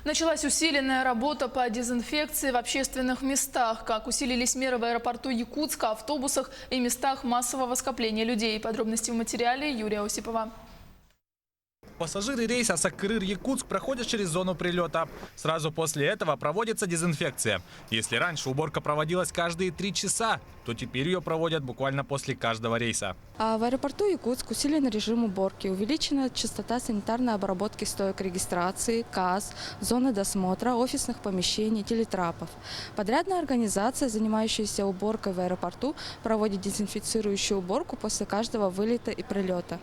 Началась усиленная работа по дезинфекции в общественных местах. Как усилились меры в аэропорту Якутска, автобусах и местах массового скопления людей. Подробности в материале Юрия Осипова. Пассажиры рейса Саккырыр-Якутск проходят через зону прилета. Сразу после этого проводится дезинфекция. Если раньше уборка проводилась каждые 3 часа, то теперь ее проводят буквально после каждого рейса. В аэропорту Якутск усилен режим уборки, увеличена частота санитарной обработки стоек регистрации, касс, зоны досмотра, офисных помещений, телетрапов. Подрядная организация, занимающаяся уборкой в аэропорту, проводит дезинфицирующую уборку после каждого вылета и прилета.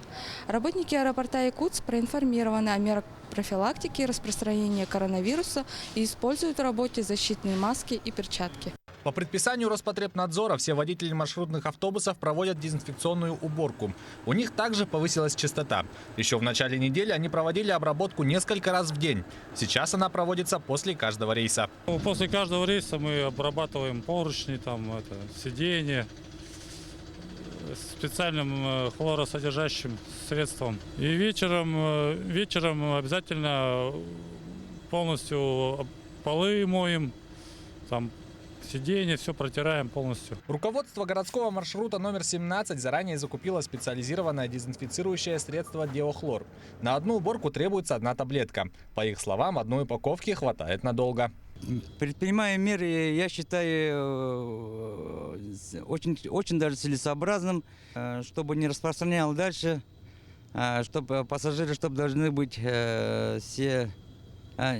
Работники аэропорта Якутск проинформированы о мерах профилактики распространения коронавируса и используют в работе защитные маски и перчатки. По предписанию Роспотребнадзора все водители маршрутных автобусов проводят дезинфекционную уборку. У них также повысилась частота. Еще в начале недели они проводили обработку несколько раз в день. Сейчас она проводится после каждого рейса. После каждого рейса мы обрабатываем поручни, сиденья специальным хлоросодержащим средством. И вечером обязательно полностью полы моем, сиденье, все протираем полностью. Руководство городского маршрута номер 17 заранее закупило специализированное дезинфицирующее средство «Диохлор». На одну уборку требуется 1 таблетка. По их словам, одной упаковки хватает надолго. Предпринимая меры, я считаю, очень даже целесообразным, чтобы не распространял дальше, чтобы пассажиры должны быть все...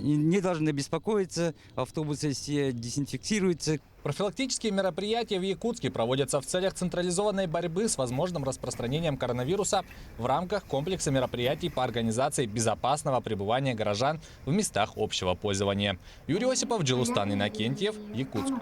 Не должны беспокоиться, автобусы все дезинфицируются. Профилактические мероприятия в Якутске проводятся в целях централизованной борьбы с возможным распространением коронавируса в рамках комплекса мероприятий по организации безопасного пребывания горожан в местах общего пользования. Юрий Осипов, Джилустан Иннокентьев, Якутск.